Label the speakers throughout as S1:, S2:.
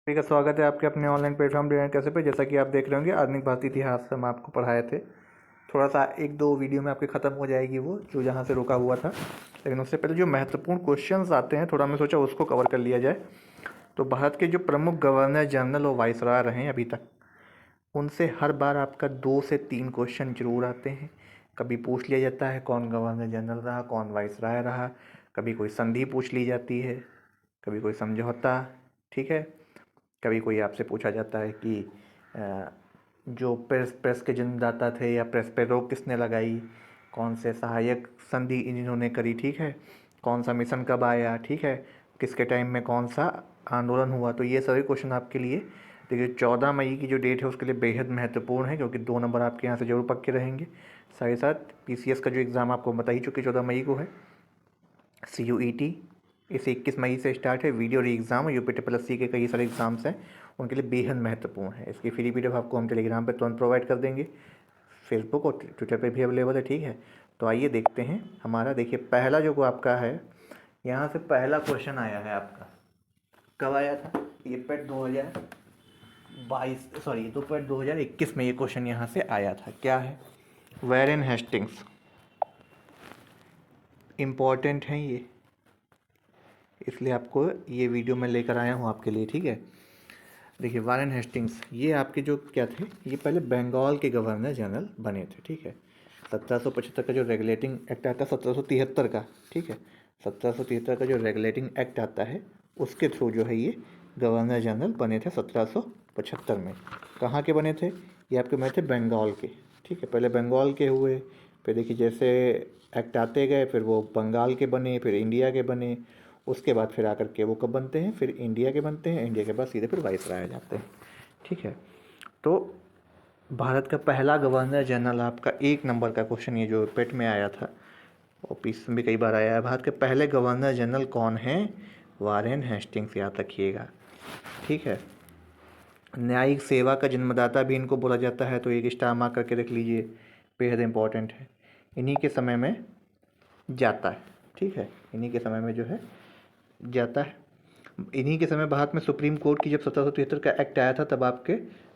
S1: सभी का स्वागत है आपके अपने ऑनलाइन प्लेटफॉर्म डिजाइन कैसे पे। जैसा कि आप देख रहे होंगे आधुनिक भारतीय इतिहास हम आपको पढ़ाए थे। थोड़ा सा एक दो वीडियो में आपके ख़त्म हो जाएगी वो जो जहाँ से रुका हुआ था, लेकिन उससे पहले जो महत्वपूर्ण क्वेश्चंस आते हैं थोड़ा मैं सोचा उसको कवर कर लिया जाए। तो भारत के जो प्रमुख गवर्नर जनरल और वाइसरॉय रहे हैं अभी तक, उनसे हर बार आपका 2 से 3 क्वेश्चन जरूर आते हैं। कभी पूछ लिया जाता है कौन गवर्नर जनरल रहा, कौन वाइसरॉय रहा, कभी कोई संधि पूछ ली जाती है, कभी कोई समझौता, ठीक है। कभी कोई आपसे पूछा जाता है कि जो प्रेस प्रेस के जन्मदाता थे या प्रेस पे रोक किसने लगाई, कौन से सहायक संधि इन्होंने करी, ठीक है, कौन सा मिशन कब आया, ठीक है, किसके टाइम में कौन सा आंदोलन हुआ। तो ये सभी क्वेश्चन आपके लिए देखिए 14 मई की जो डेट है उसके लिए बेहद महत्वपूर्ण है, क्योंकि 2 नंबर आपके यहाँ से जरूर पक्के रहेंगे। साथ ही साथ पीसीएस का जो एग्ज़ाम आपको बता ही चुके 14 मई को है। CUET इसे 21 मई से स्टार्ट है। वीडियो री एग्ज़ाम UPTSS के कई सारे एग्ज़ाम्स हैं, उनके लिए बेहद महत्वपूर्ण है। इसकी फ्री PDF आपको हम टेलीग्राम पे तुरंत प्रोवाइड कर देंगे, फेसबुक और ट्विटर पे भी अवेलेबल है, ठीक है। तो आइए देखते हैं हमारा। देखिए पहला जो आपका है, यहाँ से पहला क्वेश्चन आया है आपका, कब आया था ये पेट 2022 सॉरी पेट 2021 में ये क्वेश्चन यहाँ से आया था। क्या है, वैरेन हेस्टिंग्स, इम्पॉर्टेंट है ये, इसलिए आपको ये वीडियो मैं लेकर आया हूँ आपके लिए, ठीक है। देखिए वारेन हेस्टिंग्स ये आपके जो क्या थे, ये पहले बंगाल के गवर्नर जनरल बने थे, ठीक है। 1775 का जो रेगुलेटिंग एक्ट आता है 1773 का, ठीक है, 1773 का जो रेगुलेटिंग एक्ट आता है उसके थ्रू जो है ये गवर्नर जनरल बने थे 1775 में। कहाँ के बने थे, ये आपके बने थे बंगाल के, ठीक है। पहले बंगाल के हुए, फिर देखिए जैसे एक्ट आते गए फिर वो बंगाल के बने, फिर इंडिया के बने, उसके बाद फिर आकर के वो कब बनते हैं, फिर इंडिया के बनते हैं, इंडिया के बाद सीधे फिर वाइसराय आ जाते हैं, ठीक है। तो भारत का पहला गवर्नर जनरल आपका 1 नंबर का क्वेश्चन ये जो पेट में आया था और पीस में भी कई बार आया है, भारत के पहले गवर्नर जनरल कौन है, वारेन हेस्टिंग्स, याद रखिएगा, ठीक है। न्यायिक सेवा का जन्मदाता भी इनको बोला जाता है, तो एक स्टार मार्क करके रख लीजिए, बेहद इंपॉर्टेंट है। इन्हीं के समय में जाता है, ठीक है, इन्हीं के समय में जो है जाता है। इन्हीं के समय भारत में सुप्रीम कोर्ट की जब 1773 का एक्ट आया था तब आपके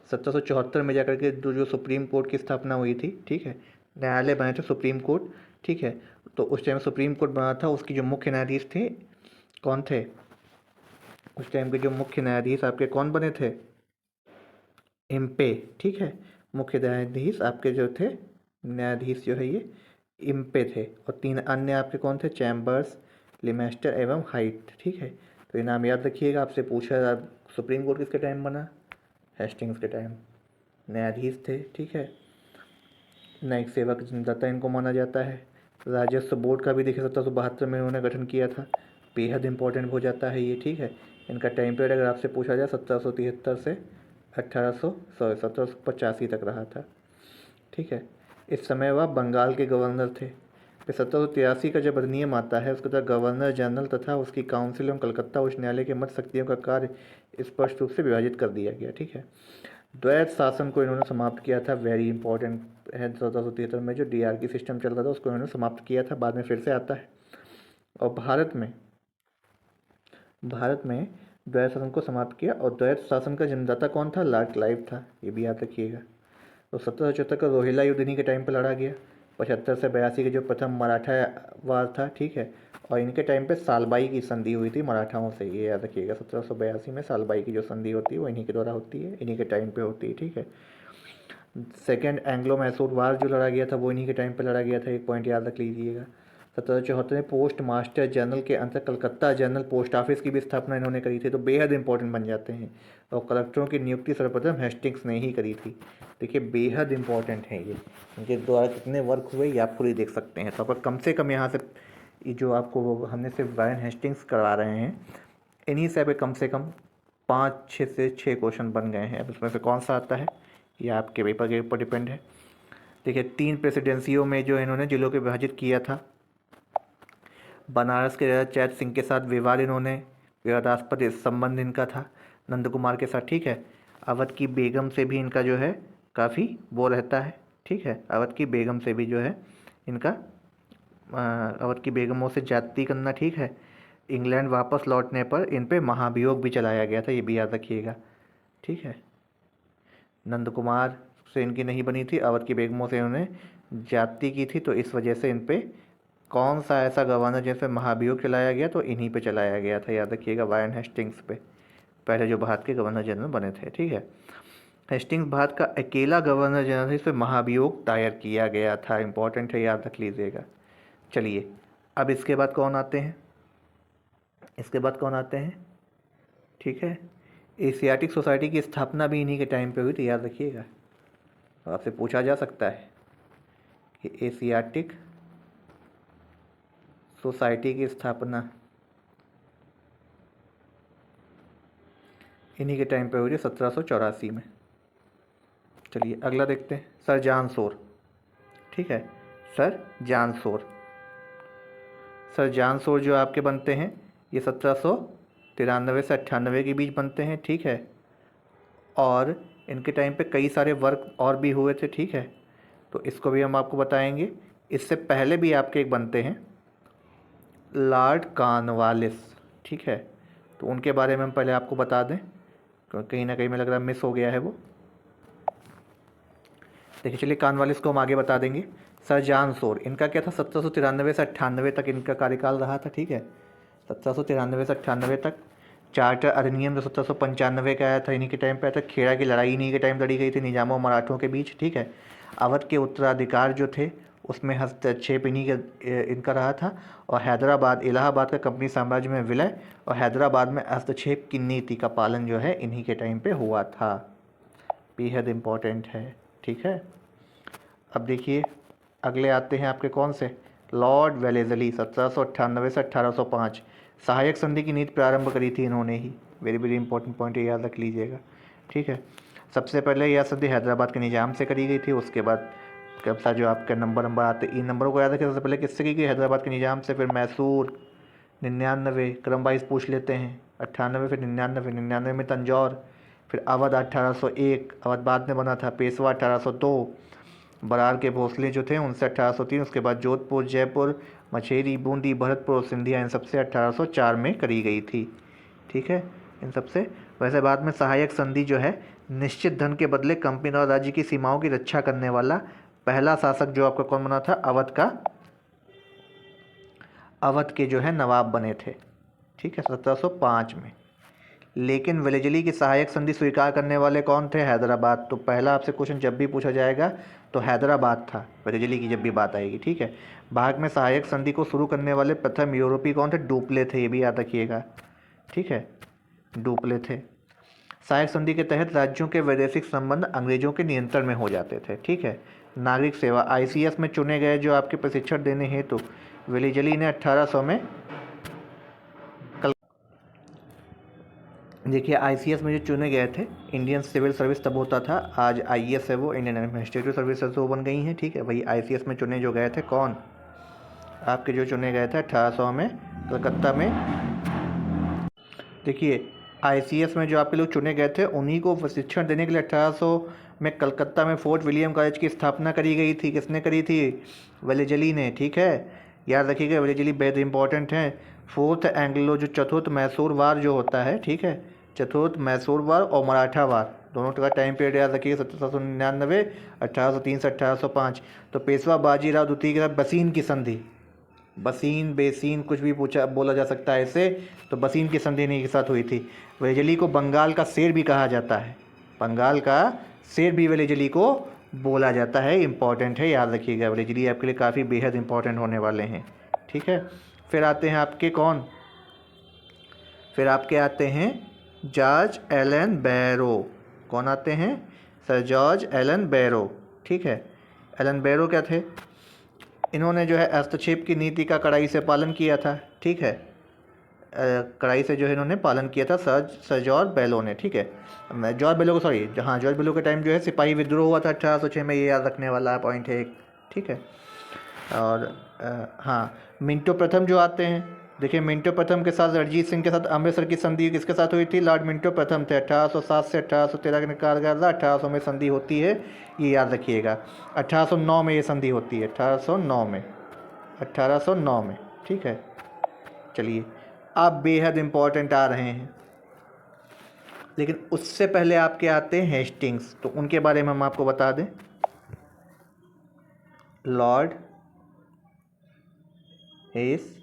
S1: 1774 में जाकर के जो सुप्रीम कोर्ट की स्थापना हुई थी, ठीक है, न्यायालय बने थे सुप्रीम कोर्ट, ठीक है। तो उस टाइम सुप्रीम कोर्ट बना था, उसकी जो मुख्य न्यायाधीश थे कौन थे, उस टाइम के जो मुख्य न्यायाधीश आपके कौन बने थे, इम्पे, ठीक है। मुख्य न्यायाधीश आपके जो थे, न्यायाधीश जो है ये इम्पे थे, और 3 अन्य आपके कौन थे, चैम्बर्स, लिमेस्टर एवं हाइट, ठीक है। तो ये नाम याद रखिएगा, आपसे पूछा सुप्रीम कोर्ट किसके टाइम बना, हेस्टिंग्स के टाइम, न्यायाधीश थे, ठीक है। न्यायिक सेवा का जन्मदाता इनको माना जाता है। राजस्व बोर्ड का भी देखिए 1772 में उन्होंने गठन किया था, बेहद इंपॉर्टेंट हो जाता है ये, ठीक है। इनका टाइम पीरियड अगर आपसे पूछा जाए 1773 से 1785 तक रहा था, ठीक है। इस समय वह बंगाल के गवर्नर थे। फिर 1783 का जब अधिनियम आता है उसके तहत गवर्नर जनरल तथा उसकी काउंसिल एवं कलकत्ता उच्च न्यायालय के मध्य शक्तियों का कार्य स्पष्ट रूप से विभाजित कर दिया गया, ठीक है। द्वैत शासन को इन्होंने समाप्त किया था, वेरी इंपॉर्टेंट है। 1773 में जो DRK सिस्टम चल रहा था उसको इन्होंने समाप्त किया था, बाद में फिर से आता है। और भारत में द्वैत शासन को समाप्त किया, और द्वैत शासन का जन्मदाता कौन था, लॉर्ड क्लाइव था, ये भी याद रखिएगा। तो 1774 का रोहिला युद्ध इन्हीं के टाइम पर लड़ा गया। 75 से 82 के जो प्रथम मराठा वार था, ठीक है, और इनके टाइम पे सालबाई की संधि हुई थी मराठाओं से, ये याद रखिएगा। 1782 में सालबाई की जो संधि होती है वो इन्हीं के द्वारा होती है, इन्हीं के टाइम पे होती है, ठीक है। सेकेंड एंग्लो मैसूर वार जो लड़ा गया था वो इन्हीं के टाइम पे लड़ा गया था, एक पॉइंट याद रख लीजिएगा। 1774 में पोस्ट मास्टर जनरल के अंतर कलकत्ता जनरल पोस्ट ऑफिस की भी स्थापना इन्होंने करी थी, तो बेहद इंपॉर्टेंट बन जाते हैं। और कलेक्टरों की नियुक्ति सर्वप्रथम हेस्टिंग्स ने ही करी थी, देखिए बेहद इंपॉर्टेंट है ये, इनके द्वारा कितने वर्क हुए ये आप खुद ही देख सकते हैं। तो आपका कम से कम यहाँ से ये जो आपको हमने सिर्फ वारेन हेस्टिंग्स करवा रहे हैं, इन्हीं से कम 5 से 6 क्वेश्चन बन गए हैं। अब इसमें से कौन सा आता है ये आपके पेपर के ऊपर डिपेंड है। देखिए 3 प्रेसिडेंसियों में जो इन्होंने जिलों को विभाजित किया था, बनारस के राजा चैत सिंह के साथ विवाद इन्होंने, विवादास्पद संबंध इनका था नंद कुमार के साथ, ठीक है। अवध की बेगम से भी इनका जो है काफ़ी वो रहता है, ठीक है। अवध की बेगम से भी जो है इनका अवध की बेगमों से जाति करना, ठीक है। इंग्लैंड वापस लौटने पर इन पे महाभियोग भी चलाया गया था, ये भी याद रखिएगा, ठीक है। नंद कुमार से इनकी नहीं बनी थी, अवध की बेगमों से इन्होंने जाति की थी, तो इस वजह से इन पे कौन सा ऐसा गवर्नर जिस पे महाभियोग चलाया गया, तो इन्हीं पे चलाया गया था, याद रखिएगा, वारेन हेस्टिंग्स पे, पहले जो भारत के गवर्नर जनरल बने थे, ठीक है। हेस्टिंग्स भारत का अकेला गवर्नर जनरल, इस पर महाभियोग दायर किया गया था, इंपॉर्टेंट है, याद रख लीजिएगा। चलिए अब इसके बाद कौन आते हैं, इसके बाद कौन आते हैं, ठीक है। एशियाटिक सोसाइटी की स्थापना भी इन्हीं के टाइम पे हुई थी, याद रखिएगा, आपसे पूछा जा सकता है कि एशियाटिक सोसाइटी की स्थापना इन्हीं के टाइम पे हुई थी 1784 में। चलिए अगला देखते हैं, सर जॉन शोर, ठीक है, sir John Shore. Sir John Shore जो आपके बनते हैं ये 1793 से 98 के बीच बनते हैं, ठीक है। और इनके टाइम पे कई सारे वर्क और भी हुए थे, ठीक है, तो इसको भी हम आपको बताएंगे। इससे पहले भी आपके एक बनते हैं लॉर्ड कॉर्नवालिस, ठीक है, तो उनके बारे में हम पहले आपको बता दें, कहीं ना कहीं में लग रहा है मिस हो गया है वो। देखिए चलिए, कॉर्नवालिस को हम आगे बता देंगे। सर जॉन शोर, इनका क्या था, 1793 से 98 तक इनका कार्यकाल रहा था, ठीक है, 1793 से 98 तक। चार्टर अधिनियम जो 1795 का आया था इन्हीं के टाइम पे आया था। खेड़ा की लड़ाई इन्हीं के टाइम लड़ी गई थी निजामों और मराठों के बीच, ठीक है। अवध के उत्तराधिकार जो थे उसमें हस्तक्षेप इन्हीं के इनका रहा था। और हैदराबाद, इलाहाबाद का कंपनी साम्राज्य में विलय और हैदराबाद में हस्तक्षेप की नीति का पालन जो है इन्हीं के टाइम पे हुआ था, बेहद इम्पोर्टेंट है, ठीक है। अब देखिए अगले आते हैं आपके कौन से, लॉर्ड वेलेज़ली, 1798 से 1805। सहायक संधि की नीति प्रारंभ करी थी इन्होंने ही, वेरी वेरी इंपॉर्टेंट पॉइंट है, याद रख लीजिएगा, ठीक है। सबसे पहले यह संधि हैदराबाद के निजाम से करी गई थी, उसके बाद कब सा जो आपके नंबर आते इन नंबरों को याद रखें। सबसे पहले किससे की गई, हैदराबाद के निजाम से, फिर मैसूर 99, क्रम वाइज पूछ लेते हैं, 98 फिर 99, 99 में तंजौर, फिर अवध 1801, अवध बाद में बना था, पेशवा 1802, बरार के भोसले जो थे उनसे 1803, उसके बाद जोधपुर, जयपुर, मछेरी, बूंदी, भरतपुर और सिंधिया, इन सबसे 1804 में करी गई थी, ठीक है, इन सबसे। वैसे बाद में सहायक संधि जो है निश्चित धन के बदले कंपनी और राज्य की सीमाओं की रक्षा करने वाला पहला शासक जो आपका कौन बना था, अवध का, अवध के जो है नवाब बने थे, ठीक है, 1705 में। लेकिन वेलेज़ली की सहायक संधि स्वीकार करने वाले कौन थे, हैदराबाद। तो पहला आपसे क्वेश्चन जब भी पूछा जाएगा तो हैदराबाद था वेलेज़ली की जब भी बात आएगी, ठीक है। भारत में सहायक संधि को शुरू करने वाले प्रथम यूरोपीय कौन थे, डुप्ले थे, ये भी याद रखिएगा, ठीक है, डुप्ले थे। सहायक संधि के तहत राज्यों के वैदेशिक संबंध अंग्रेजों के नियंत्रण में हो जाते थे, ठीक है। नागरिक सेवा, ICS में चुने गए जो आपके प्रशिक्षण देने हेतु वेलेज़ली ने 1800 में, देखिए ICS में जो चुने गए थे, इंडियन सिविल सर्विस तब होता था, आज IAS है वो, इंडियन एडमिनिस्ट्रेटिव सर्विसेज वो बन गई हैं, ठीक है। वही ICS में चुने जो गए थे कौन, आपके जो चुने गए थे 1800 में कलकत्ता में। देखिए ICS में जो आपके लोग चुने गए थे उन्हीं को प्रशिक्षण देने के लिए 1800 में कलकत्ता में फोर्ट विलियम कॉलेज की स्थापना करी गई थी। किसने करी थी, वेलेज़ली ने, ठीक है, याद रखिएगा, वेलेज़ली बेहद इंपॉर्टेंट है। फोर्थ एंग्लो जो चतुर्थ मैसूर वार जो होता है, ठीक है, चतुर्थ मैसूर वार और मराठा वार दोनों का टाइम पीरियड याद रखिएगा, 1799, 1803 से 1805। तो पेशवा बाजीराव द्वितीय के साथ बसीन की संधि, बसीन बेसीन कुछ भी पूछा बोला जा सकता है इसे, तो बसीन की संधि इन्हीं के साथ हुई थी। वेलेज़ली को बंगाल का शेर भी कहा जाता है, बंगाल का शेर भी वेलेज़ली को बोला जाता है, इंपॉर्टेंट है, याद रखिएगा, वेलेज़ली आपके लिए काफ़ी बेहद इंपॉर्टेंट होने वाले हैं, ठीक है। फिर आते हैं आपके कौन, फिर आपके आते हैं जॉर्ज एलन बैरो, कौन आते हैं, सर जॉर्ज एलन बैरो, ठीक है। एलन बैरो क्या थे, इन्होंने जो है हस्तक्षेप की नीति का कड़ाई से पालन किया था, ठीक है, कड़ाई से जो है इन्होंने पालन किया था सर जॉर्ज बेलो ने, ठीक है, जॉर्ज बेलो को, सॉरी, हाँ जॉर्ज बेलो के टाइम जो है सिपाही विद्रोह हुआ था 1806 में, ये याद रखने वाला पॉइंट है एक, ठीक है। और हाँ, मिंटो प्रथम जो आते हैं, देखिए मिंटो प्रथम के साथ रणजीत सिंह के साथ अमृतसर की संधि किसके साथ हुई थी, लॉर्ड मिंटो प्रथम थे, 1807 से 1813 के कारगर था, 1800 में संधि होती है, ये याद रखिएगा। 1809 में ये संधि होती है, 1809 में, 1809 में, ठीक है। चलिए अब बेहद इम्पोर्टेंट आ रहे हैं, लेकिन उससे पहले आपके आते हैं हेस्टिंग्स, तो उनके बारे में हम आपको बता दें। लॉर्ड हेस्टिंग्स,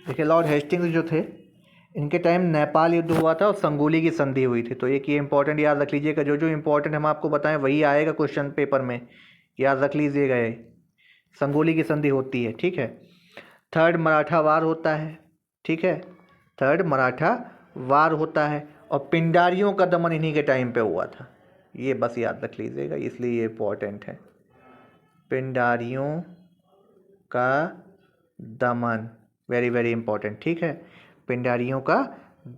S1: देखिए लॉर्ड हेस्टिंग्स जो थे, इनके टाइम नेपाल युद्ध हुआ था और संगोली की संधि हुई थी। तो एक ये इंपॉर्टेंट याद रख लीजिएगा, जो जो इंपॉर्टेंट हम आपको बताएं वही आएगा क्वेश्चन पेपर में, याद रख लीजिएगा। ये संगोली की संधि होती है, ठीक है। थर्ड मराठा वार होता है, ठीक है, थर्ड मराठा वार होता है, और पिंडारियों का दमन इन्हीं के टाइम पे हुआ था। ये बस याद रख लीजिएगा, इसलिए ये इंपॉर्टेंट है। पिंडारियों का दमन, वेरी वेरी इंपॉर्टेंट, ठीक है। पिंडारियों का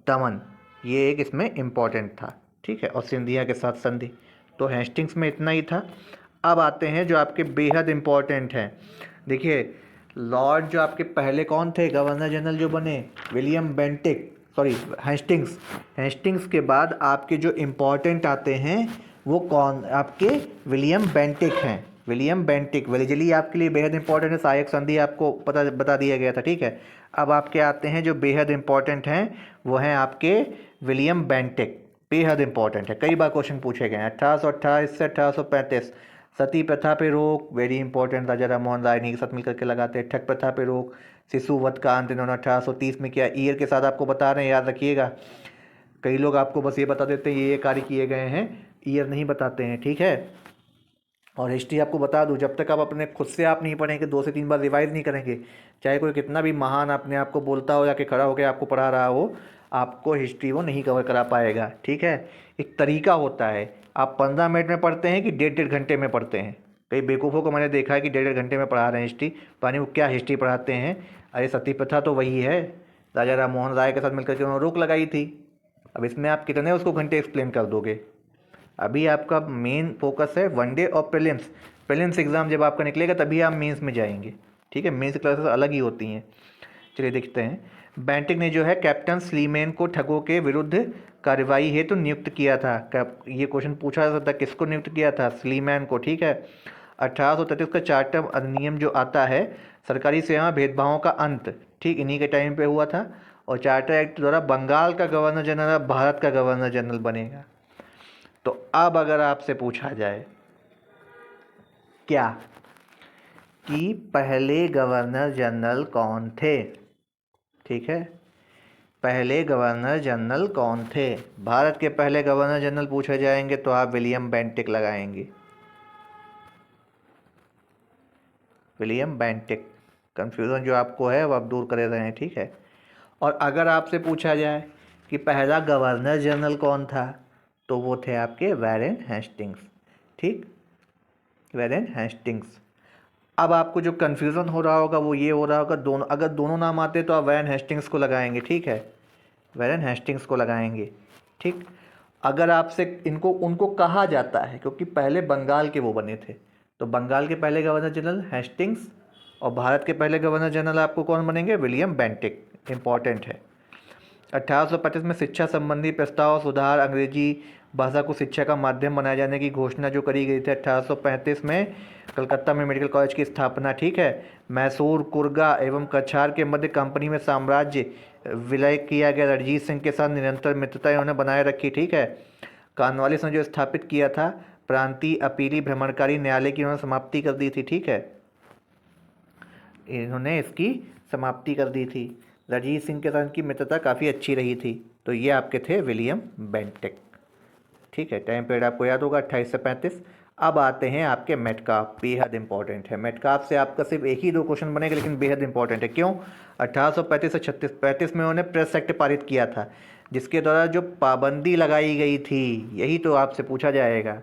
S1: दमन, ये एक इसमें इम्पॉर्टेंट था, ठीक है। और सिंधिया के साथ संधि। तो हेस्टिंग्स में इतना ही था। अब आते हैं जो आपके बेहद इम्पॉर्टेंट हैं। देखिए लॉर्ड जो आपके पहले कौन थे गवर्नर जनरल जो बने, William Bentinck, sorry Hastings. Hastings के बाद आपके जो इम्पॉर्टेंट आते हैं वो कौन, आपके विलियम बेंटिक हैं। विलियम बेंटिक वेलिजली आपके लिए बेहद इंपॉर्टेंट है, सहायक संधि आपको बता दिया गया था, ठीक है। अब आपके आते हैं जो बेहद इंपॉर्टेंट हैं, वो हैं आपके विलियम बेंटिक, बेहद इंपॉर्टेंट है, कई बार क्वेश्चन पूछे गए हैं। 1828 से 1835, सती प्रथा पे रोक, वेरी इंपॉर्टेंट, राजा राममोहन राय के साथ मिलकर के लगाते हैं। ठग प्रथा पे रोक, शिशु वध का अंत इन्होंने 1830 में किया। ईयर के साथ आपको बता रहे हैं, याद रखिएगा। कई लोग आपको बस ये बता देते हैं ये कार्य किए गए हैं, ईयर नहीं बताते हैं, ठीक है। और हिस्ट्री आपको बता दूं, जब तक आप अपने खुद से आप नहीं पढ़ेंगे, 2 से 3 बार रिवाइज नहीं करेंगे, चाहे कोई कितना भी महान अपने आप को बोलता हो या कि खड़ा होकर आपको पढ़ा रहा हो, आपको हिस्ट्री वो नहीं कवर करा पाएगा, ठीक है। एक तरीका होता है, आप 15 मिनट में पढ़ते हैं कि 1.5 घंटे में पढ़ते हैं। कई बेवकूफ़ों को मैंने देखा है कि 1.5 घंटे में पढ़ा रहे हैं हिस्ट्री, पता नहीं वो क्या हिस्ट्री पढ़ाते हैं। अरे सती प्रथा तो वही है, राजा राममोहन राय के साथ मिलकर के उन्होंने रोक लगाई थी। अब इसमें आप कितने उसको घंटे एक्सप्लेन कर दोगे। अभी आपका मेन फोकस है वनडे और प्रीलिम्स। प्रीलिम्स एग्ज़ाम जब आपका निकलेगा तभी आप मेंस में जाएंगे, ठीक है। मेंस क्लासेस अलग ही होती हैं। चलिए देखते हैं। बेंटिक ने जो है कैप्टन स्लीमेन को ठगों के विरुद्ध कार्रवाई हेतु नियुक्त किया था। ये क्वेश्चन पूछा जा सकता है, किसको नियुक्त किया था, स्लीमैन को, ठीक है। 1833 का चार्टर अधिनियम जो आता है, सरकारी सेवा भेदभावों का अंत, ठीक इन्हीं के टाइम पे हुआ था। और चार्टर एक्ट द्वारा बंगाल का गवर्नर जनरल अब भारत का गवर्नर जनरल बनेगा। तो अब अगर आपसे पूछा जाए क्या कि पहले गवर्नर जनरल कौन थे, ठीक है, पहले गवर्नर जनरल कौन थे, भारत के पहले गवर्नर जनरल पूछे जाएंगे तो आप विलियम बेंटिक लगाएंगे, विलियम बेंटिक। कंफ्यूजन जो आपको है वो आप दूर करे रहे हैं, ठीक है। और अगर आपसे पूछा जाए कि पहला गवर्नर जनरल कौन था, तो वो थे आपके वैरेन हेस्टिंग्स, ठीक, वैरेन हेस्टिंग्स। अब आपको जो कन्फ्यूज़न हो रहा होगा वो ये हो रहा होगा, दोनों अगर दोनों नाम आते तो आप वैरेन हेस्टिंग्स को लगाएंगे, ठीक है, वैरेन हेस्टिंग्स को लगाएंगे, ठीक। अगर आपसे इनको उनको कहा जाता है क्योंकि पहले बंगाल के वो बने थे, तो बंगाल के पहले गवर्नर जनरल हेस्टिंग्स, और भारत के पहले गवर्नर जनरल आपको कौन बनेंगे, विलियम बेंटिक, इंपॉर्टेंट है। 1835 में शिक्षा संबंधी प्रस्ताव सुधार, अंग्रेजी भाषा को शिक्षा का माध्यम बनाए जाने की घोषणा जो करी गई थी 1835 में, कलकत्ता में मेडिकल कॉलेज की स्थापना, ठीक है। मैसूर, कुर्गा एवं कछार के मध्य कंपनी में साम्राज्य विलय किया गया। रणजीत सिंह के साथ निरंतर मित्रता इन्होंने बनाए रखी, ठीक है। कॉर्नवालिस ने जो स्थापित किया था प्रांतीय अपीली भ्रमणकारी न्यायालय की उन्होंने समाप्ति कर दी थी, ठीक है, इन्होंने इसकी समाप्ति कर दी थी। रणजीत सिंह के साथ की मित्रता काफ़ी अच्छी रही थी। तो ये आपके थे विलियम बेंटिक, ठीक है। टाइम पीरियड आपको याद होगा 28 से 35। अब आते हैं आपके मेटकाफ, बेहद इंपॉर्टेंट है। मेटकाफ से आपका सिर्फ एक ही 2 क्वेश्चन बनेगा, लेकिन बेहद इंपॉर्टेंट है। क्यों, 1835 से 35 में उन्होंने प्रेस एक्ट पारित किया था, जिसके द्वारा जो पाबंदी लगाई गई थी, यही तो आपसे पूछा जाएगा,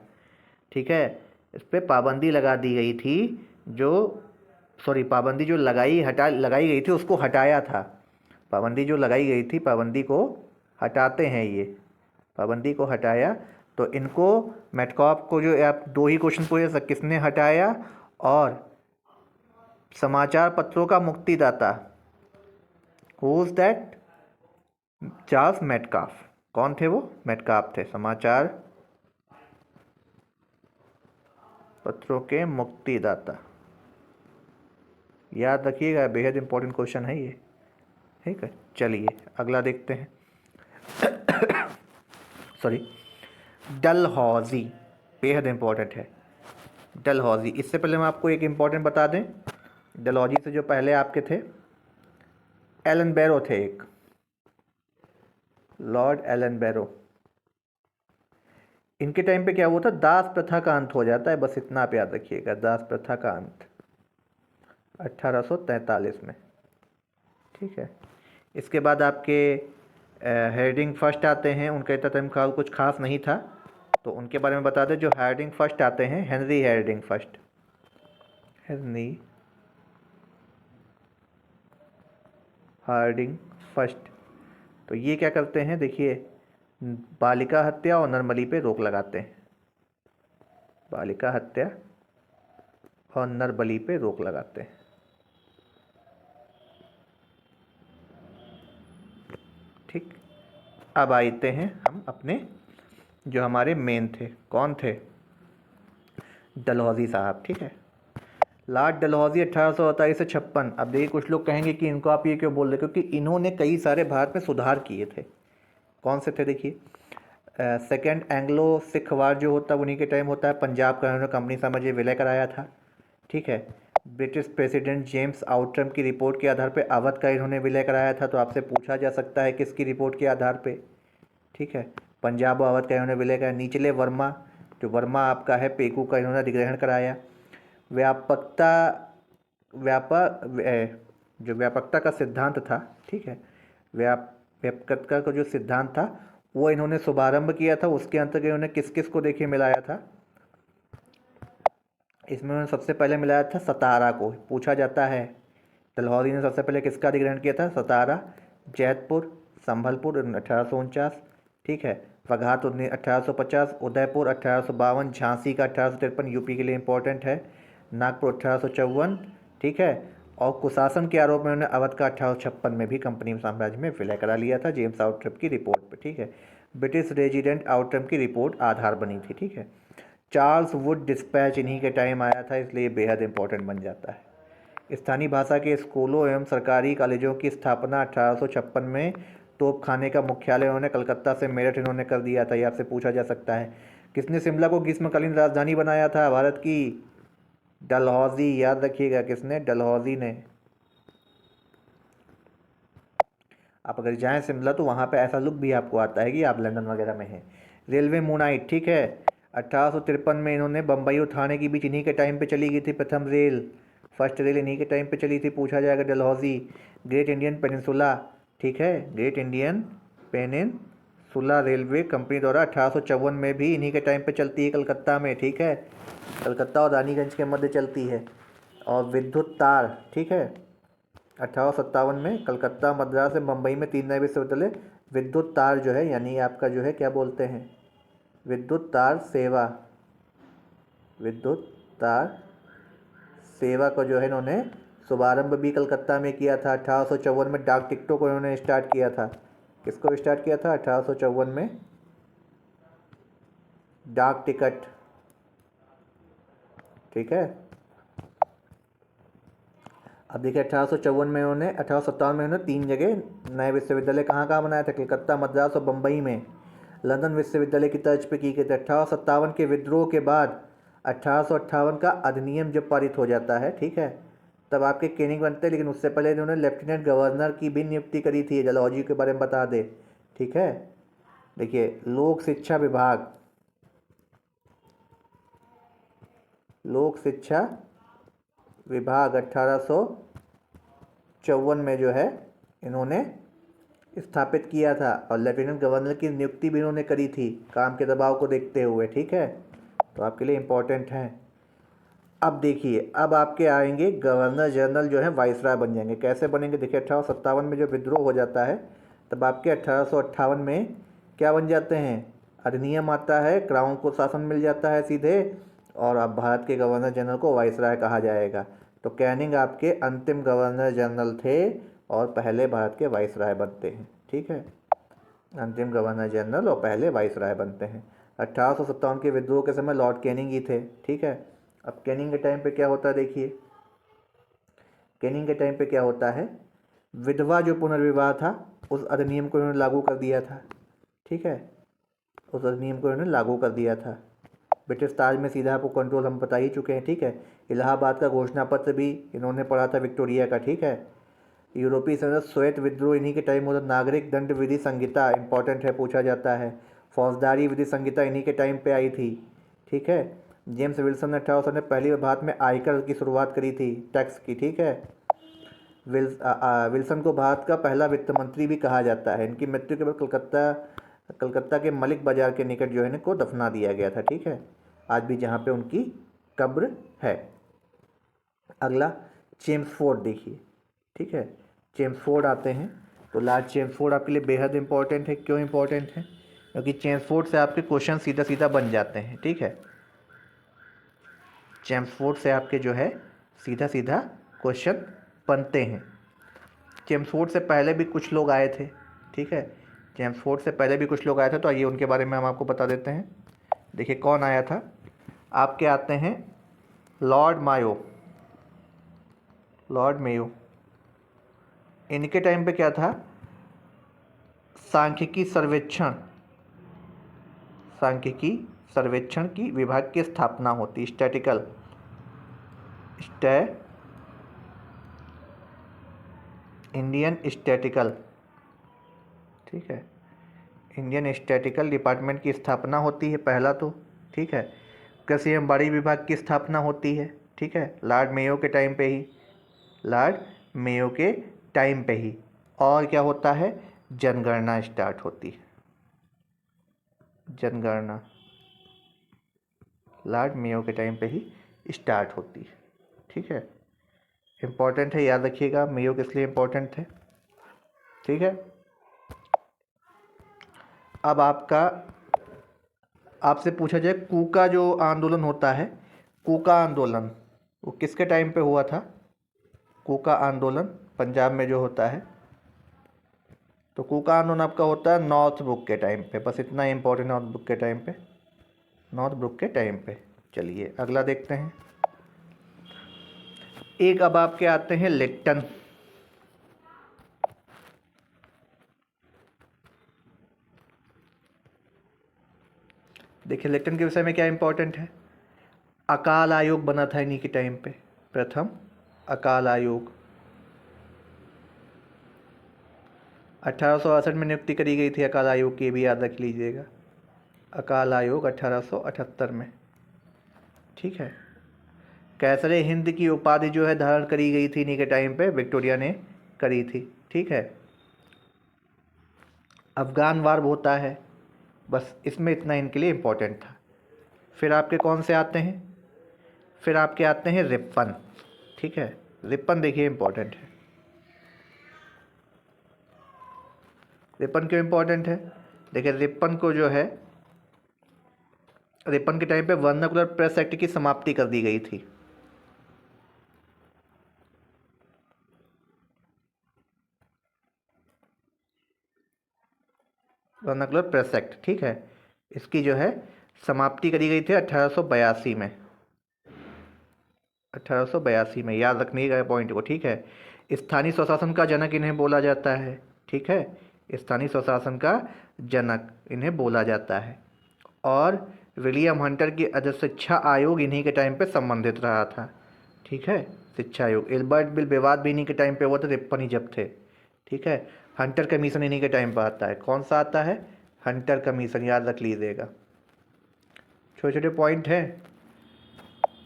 S1: ठीक है। इस पर पाबंदी लगा दी गई थी, जो सॉरी पाबंदी जो लगाई गई थी उसको हटाया था। पाबंदी जो लगाई गई थी, पाबंदी को हटाते हैं ये, पाबंदी को हटाया। तो इनको मेटकाफ को जो आप 2 ही क्वेश्चन पूछे, किसने हटाया, और समाचार पत्रों का मुक्तिदाता, who is that, Charles Metcalfe. कौन थे वो, मेटकाफ थे, समाचार पत्रों के मुक्तिदाता। याद रखिएगा, बेहद इंपॉर्टेंट क्वेश्चन है ये। ठीक है, चलिए अगला देखते हैं। सॉरी, डलहौजी बेहद इंपॉर्टेंट है। डलहौजी, इससे पहले हम आपको एक इम्पॉर्टेंट बता दें, डलहौजी से जो पहले आपके थे एलन बैरो थे, एक लॉर्ड एलन बैरो। इनके टाइम पे क्या हुआ था, दास प्रथा का अंत हो जाता है, बस इतना आप याद रखिएगा, दास प्रथा का अंत 1843 में। ठीक है, इसके बाद आपके हार्डिंग फर्स्ट आते हैं, उनका इतना टाइम ख्याल कुछ खास नहीं था, तो उनके बारे में बता दें। जो हार्डिंग फर्स्ट आते हैं, Henry Hardinge first, Henry Hardinge first, तो ये क्या करते हैं, देखिए, बालिका हत्या और नरबलि पे रोक लगाते हैं, बालिका हत्या और नरबलि पे रोक लगाते हैं। ठीक, अब आते हैं हम अपने जो हमारे मेन थे, कौन थे, डलहौजी साहब। ठीक है, लॉर्ड डलहौजी 1848 से 56। अब देखिए, कुछ लोग कहेंगे कि इनको आप ये क्यों बोल रहे, क्योंकि इन्होंने कई सारे भारत में सुधार किए थे। कौन से थे, देखिए, सेकेंड एंग्लो सिख वार जो होता है उन्हीं के टाइम होता है, पंजाब का इन्होंने कंपनी समझिए विलय कराया था। ठीक है, ब्रिटिश प्रेसिडेंट जेम्स आउटरम की रिपोर्ट के आधार पर अवध का इन्होंने विलय कराया था, तो आपसे पूछा जा सकता है किसकी रिपोर्ट के आधार पर। ठीक है, पंजाब और अवध का इन्होंने विलय कराया। निचले वर्मा, जो वर्मा आपका है पेकू का, इन्होंने अधिग्रहण कराया। व्यापकता, जो व्यापकता का सिद्धांत था, ठीक है, व्यापकता का जो सिद्धांत था वो इन्होंने शुभारंभ किया था। उसके अंतर्गत इन्होंने किस किस को देखिए मिलाया था, इसमें उन्होंने सबसे पहले मिलाया था सतारा को। पूछा जाता है डलहौजी ने सबसे पहले किसका अधिग्रहण किया था, सतारा, जैतपुर, संभलपुर 1849। ठीक है, वघात 1850, उदयपुर 1852, झांसी का 1853, यूपी के लिए इंपॉर्टेंट है, नागपुर 1854। ठीक है, और कुशासन के आरोप में उन्होंने अवध का 1856 में भी कंपनी साम्राज्य में विलय करा लिया था, जेम्स आउटरम की रिपोर्ट पे। ठीक है, ब्रिटिश रेजिडेंट आउटरम की रिपोर्ट आधार बनी थी। ठीक है, चार्ल्स वुड डिस्पैच इन्हीं के टाइम आया था, इसलिए बेहद इंपॉर्टेंट बन जाता है। स्थानीय भाषा के स्कूलों एवं सरकारी कॉलेजों की स्थापना 1856 में। तोप खाने का मुख्यालय उन्होंने कलकत्ता से मेरठ इन्होंने कर दिया था, ये आपसे पूछा जा सकता है। किसने शिमला को ग्रीष्मकालीन राजधानी बनाया था भारत की, डलहौजी, याद रखिएगा, किसने, डलहौजी ने। आप अगर जाएं शिमला तो वहाँ पे ऐसा लुक भी आपको आता है कि आप लंदन वगैरह में हैं। रेलवे मूनाइट, ठीक है, 1853 में इन्होंने बम्बई और थाने के बीच इन्हीं के टाइम पे चली गई थी प्रथम रेल, फर्स्ट रेल इन्हीं के टाइम पे चली थी, पूछा जाएगा डलहौजी। ग्रेट इंडियन पेनिनसुला, ठीक है, great Indian peninsula railway company द्वारा 1854 में भी इन्हीं के टाइम पे चलती है कलकत्ता में। ठीक है, कलकत्ता और रानीगंज के मध्य चलती है। और विद्युत तार, ठीक है, 1857 में कलकत्ता, मद्रास से मुंबई में 3 नए विश्वविद्यालय। विद्युत तार जो है, यानी आपका जो है क्या बोलते हैं, विद्युत तार सेवा, विद्युत तार सेवा को जो है इन्होंने शुभारंभ भी कलकत्ता में किया था। 1854 में डाक टिकटों को इन्होंने स्टार्ट किया था। किसको स्टार्ट किया था, 1854 में डाक टिकट। ठीक है, अब देखिए 1854 में उन्होंने, 1857 में उन्होंने 3 जगह नए विश्वविद्यालय कहाँ कहाँ बनाया था, कलकत्ता, मद्रास और बम्बई में। लंदन विश्वविद्यालय की तर्ज पे की गई थी। 1857 के विद्रोह के बाद 1858 का अधिनियम जब पारित हो जाता है, ठीक है, तब आपके कैनिंग बनते हैं, लेकिन उससे पहले इन्होंने लेफ्टिनेंट गवर्नर की भी नियुक्ति करी थी। डलहौजी के बारे में बता दे। ठीक है, देखिए, लोक शिक्षा विभाग, लोक शिक्षा विभाग 1854 में जो है इन्होंने स्थापित किया था, और लेफ्टिनेंट गवर्नर की नियुक्ति भी इन्होंने करी थी काम के दबाव को देखते हुए। ठीक है, तो आपके लिए इम्पोर्टेंट है। अब देखिए, अब आपके आएंगे गवर्नर जनरल जो है वाइसराय बन जाएंगे। कैसे बनेंगे, देखिए 1857 में जो विद्रोह हो जाता है, तब आपके 1858 में क्या बन जाते हैं, अधिनियम आता है, क्राउन को शासन मिल जाता है सीधे, और अब भारत के गवर्नर जनरल को वाइसराय कहा जाएगा। तो कैनिंग आपके अंतिम गवर्नर जनरल थे और पहले भारत के वाइसराय बनते हैं। ठीक है, अंतिम गवर्नर जनरल और पहले वाइसराय बनते हैं। 1857 के विद्रोह के समय लॉर्ड कैनिंग ही थे। ठीक है, अब कैनिंग के टाइम पे क्या होता है, देखिए, कैनिंग के टाइम पे क्या होता है, विधवा जो पुनर्विवाह था उस अधिनियम को इन्होंने लागू कर दिया था, ठीक है, उस अधिनियम को इन्होंने लागू कर दिया था। ब्रिटिश ताज में सीधा आपको कंट्रोल हम बता ही चुके हैं, ठीक है। इलाहाबाद का घोषणा पत्र भी इन्होंने पढ़ा था विक्टोरिया का, ठीक है। यूरोपीय संसद श्वेत विद्रोह इन्हीं के टाइम होता। नागरिक दंड विधि संहिता इंपॉर्टेंट है, पूछा जाता है। फौजदारी विधि संहिता इन्हीं के टाइम पे आई थी, ठीक है। जेम्स विल्सन ने 1800 ने पहली भारत में आयकर की शुरुआत करी थी, टैक्स की, ठीक है। विल्सन को भारत का पहला वित्त मंत्री भी कहा जाता है। इनकी मृत्यु के बाद कलकत्ता के मलिक बाजार के निकट जो है इनको दफना दिया गया था, ठीक है, आज भी जहाँ पे उनकी कब्र है। अगला चेम्सफोर्ड देखिए, ठीक है, चेम्सफोर्ड आते हैं तो लॉर्ड चेम्सफोर्ड आपके लिए बेहद इंपॉर्टेंट है। क्यों इंपॉर्टेंट है? क्योंकि चेम्सफोर्ड से आपके क्वेश्चन सीधा सीधा बन जाते हैं, ठीक है। चेम्सफोर्ड से आपके जो है सीधा सीधा क्वेश्चन बनते हैं। चेम्सफोर्ड से पहले भी कुछ लोग आए थे, ठीक है, चेम्सफोर्ड से पहले भी कुछ लोग आए थे, तो आइए उनके बारे में हम आपको बता देते हैं। देखिए कौन आया था, आपके आते हैं लॉर्ड मायो। लॉर्ड मेयो, इनके टाइम पे क्या था, सांख्यिकी सर्वेक्षण की विभाग की स्थापना होती, इंडियन स्टैटिकल, ठीक है, इंडियन स्टैटिकल डिपार्टमेंट की स्थापना होती है पहला तो, ठीक है। कृषि एवं बाड़ी विभाग की स्थापना होती है, ठीक है, लॉर्ड मेयो के टाइम पे ही, लॉर्ड मेयो के टाइम पे ही। और क्या होता है, जनगणना स्टार्ट होती है, जनगणना लॉर्ड मेयो के टाइम पे ही स्टार्ट होती है, ठीक है। इम्पॉर्टेंट है, याद रखिएगा मेयो किस लिए इम्पोर्टेंट थे, ठीक है। अब आपसे पूछा जाए कूका जो आंदोलन होता है, कूका आंदोलन वो किसके टाइम पे हुआ था? कूका आंदोलन पंजाब में जो होता है, तो कूका आंदोलन आपका होता है नॉर्थब्रुक के टाइम पे, बस इतना ही इम्पोर्टेंट, नॉर्थब्रुक के टाइम पे, नॉर्थब्रुक के टाइम पे। चलिए अगला देखते हैं। एक अब आपके आते हैं लिप्टन। देखिए लिप्टन के विषय में क्या इंपॉर्टेंट है, अकाल आयोग बना था इन्हीं के टाइम पे, प्रथम अकाल आयोग 1868 में नियुक्ति करी गई थी अकाल आयोग की, भी याद रख लीजिएगा, अकाल आयोग 1878 में, ठीक है। कैसरे हिंद की उपाधि जो है धारण करी गई थी इन्हीं के टाइम पे, विक्टोरिया ने करी थी, ठीक है। अफगान वार होता है, बस इसमें इतना इनके लिए इम्पोर्टेंट था। फिर आपके कौन से आते हैं, फिर आपके आते हैं रिपन, ठीक है। रिपन देखिए इम्पोर्टेंट है। रिपन क्यों इम्पोर्टेंट है? देखिए रिपन को जो है, रिपन के टाइम पे वर्नाकुलर प्रेस एक्ट की समाप्ति कर दी गई थी, वर्नाकुलर प्रेस एक्ट, ठीक है, इसकी जो है समाप्ति करी गई थी 1882 में, 1882 में, याद रखने का पॉइंट को, ठीक है। स्थानीय स्वशासन का जनक इन्हें बोला जाता है, ठीक है, स्थानीय स्वशासन का जनक इन्हें बोला जाता है। और विलियम हंटर की अध्यक्ष शिक्षा आयोग इन्हीं के टाइम पे संबंधित रहा था, ठीक है, शिक्षा आयोग। एल्बर्ट बिल विवाद भी इन्हीं के टाइम पे हुआ था, 53 ही जब थे, ठीक है। हंटर कमीशन इन्हीं के टाइम पर आता है, कौन सा आता है, हंटर कमीशन, याद रख लीजिएगा, छोटे छोटे पॉइंट हैं।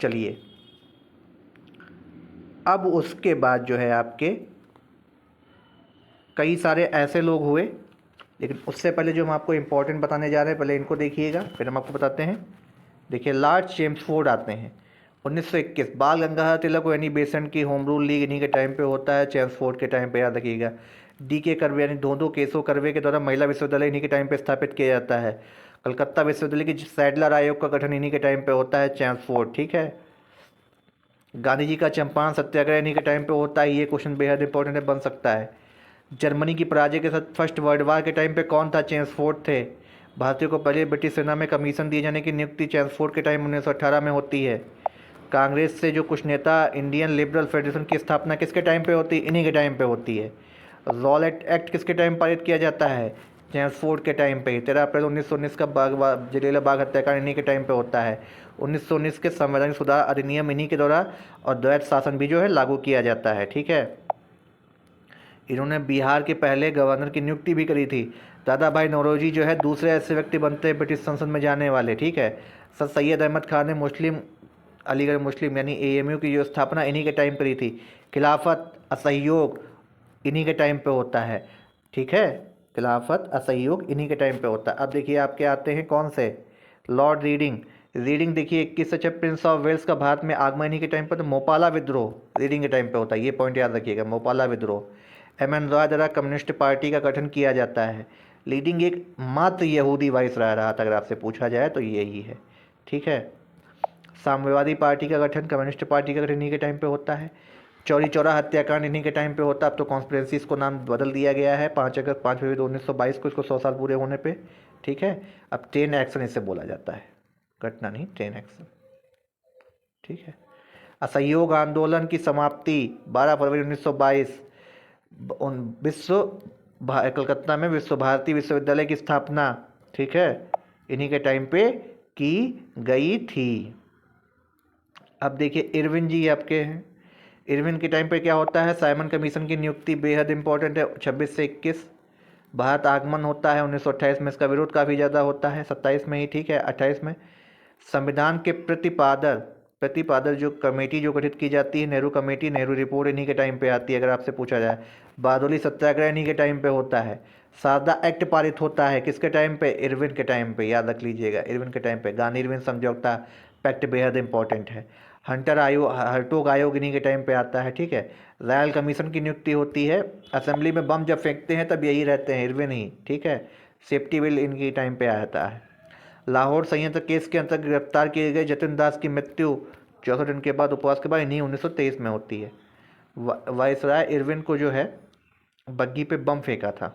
S1: चलिए अब उसके बाद जो है आपके कई सारे ऐसे लोग हुए, लेकिन उससे पहले जो हम आपको इम्पोर्टेंट बताने जा रहे हैं पहले इनको देखिएगा, फिर हम आपको बताते हैं। देखिए लॉर्ड चेम्सफोर्ड आते हैं 1921, बाल गंगाधर तिलक और एनी बेसेंट की होम रूल लीग इन्हीं के टाइम पे होता है, चेम्सफोर्ड के टाइम पे, याद रखिएगा। DK कर्वे यानी दो केशव कर्वे के द्वारा महिला विश्वविद्यालय इन्हीं के टाइम पे स्थापित किया जाता है। कलकत्ता विश्वविद्यालय की सैडलर आयोग का गठन इन्हीं के टाइम पे होता है, चेम्सफोर्ड, ठीक है। गांधी जी का चंपारण सत्याग्रह इन्हीं के टाइम पे होता है, ये क्वेश्चन बेहद इंपॉर्टेंट है, बन सकता है। जर्मनी की पराजय के साथ फर्स्ट वर्ल्ड वार के टाइम पे कौन था, चेम्सफोर्ड थे। भारतीयों को पहले ब्रिटिश सेना में कमीशन दिए जाने की नियुक्ति चेम्सफोर्ड के टाइम 1918 में होती है। कांग्रेस से जो कुछ नेता, इंडियन लिबरल फेडरेशन की स्थापना किसके टाइम पे होती है? इन्हीं के टाइम पे होती है। रॉलेट एक्ट किसके टाइम पारित किया जाता है? चैम्सफोर्ड के टाइम पे। 13 अप्रैल 1919 का जलियांवाला बाग हत्याकांड इन्हीं के टाइम पे होता है। 1919 के संवैधानिक सुधार अधिनियम इन्हीं के द्वारा और द्वैत शासन भी जो है लागू किया जाता है। ठीक है, इन्होंने बिहार के पहले गवर्नर की नियुक्ति भी करी थी। दादा भाई नौरोजी जो है दूसरे ऐसे व्यक्ति बनते हैं ब्रिटिश संसद में जाने वाले। ठीक है, सर सैयद अहमद खान ने मुस्लिम अलीगढ़ मुस्लिम यानी AMU की जो स्थापना इन्हीं के टाइम करी थी। खिलाफत असहयोग इन्हीं के टाइम पे होता है। ठीक है, खिलाफत असहयोग इन्हीं के टाइम पे होता है। अब देखिए आपके आते हैं कौन से, लॉर्ड रीडिंग। रीडिंग देखिए 21 से प्रिंस ऑफ वेल्स का भारत में आगमन इन्हीं के टाइम पर। तो मोपाला विद्रोह रीडिंग के टाइम पे होता है, ये पॉइंट याद रखिएगा, मोपाला विद्रोह। MN रॉय द्वारा कम्युनिस्ट पार्टी का गठन किया जाता है। लीडिंग एक मात्र यहूदी वाइसराय रहा था, अगर आपसे पूछा जाए तो यही है। ठीक है, साम्यवादी पार्टी का गठन, कम्युनिस्ट पार्टी का गठन इन्हीं के टाइम पे होता है। चौरी चौरा हत्याकांड इन्हीं के टाइम पे होता है। अब तो कॉन्स्पिरेसी इसको नाम बदल दिया गया है 5 फरवरी 1922 को, इसको 100 साल पूरे होने पे। ठीक है, अब ट्रेन एक्शन इसे बोला जाता है, घटना नहीं, ट्रेन एक्शन। ठीक है, असहयोग आंदोलन की समाप्ति 12 फरवरी 1922। कलकत्ता में विश्व भारती विश्वविद्यालय की स्थापना, ठीक है, इन्हीं के टाइम पे की गई थी। अब देखिए इरविन जी आपके हैं। इरविन के टाइम पे क्या होता है? साइमन कमीशन की नियुक्ति बेहद इंपॉर्टेंट है। 26 से 21 भारत आगमन होता है। 1928 में इसका विरोध काफ़ी ज़्यादा होता है, 27 में ही, ठीक है, 28 में संविधान के प्रतिपादर जो कमेटी जो गठित की जाती है, नेहरू कमेटी, नेहरू रिपोर्ट इन्हीं के टाइम पे आती है, अगर आपसे पूछा जाए। बारदोली सत्याग्रह इन्हीं के टाइम पे होता है। सारदा एक्ट पारित होता है किसके टाइम पे? इरविन के टाइम पे, याद रख लीजिएगा, इरविन के टाइम पे। गांधी इरविन समझौता पैक्ट बेहद इंपॉर्टेंट है। हर्टोग आयोग इन्हीं के टाइम पे आता है। ठीक है, रॉयल कमीशन की नियुक्ति होती है। असेंबली में बम जब फेंकते हैं तब यही रहते हैं, इरविन ही। ठीक है, सेफ्टी बिल इनके टाइम पे आता है। लाहौर संयंत्र केस के अंतर्गत गिरफ्तार किए गए जतिन दास की मृत्यु 64 दिन के बाद उपवास के बाद इन्हीं 1923 में होती है। वायसराय इरविन को जो है बग्घी पे बम फेंका था।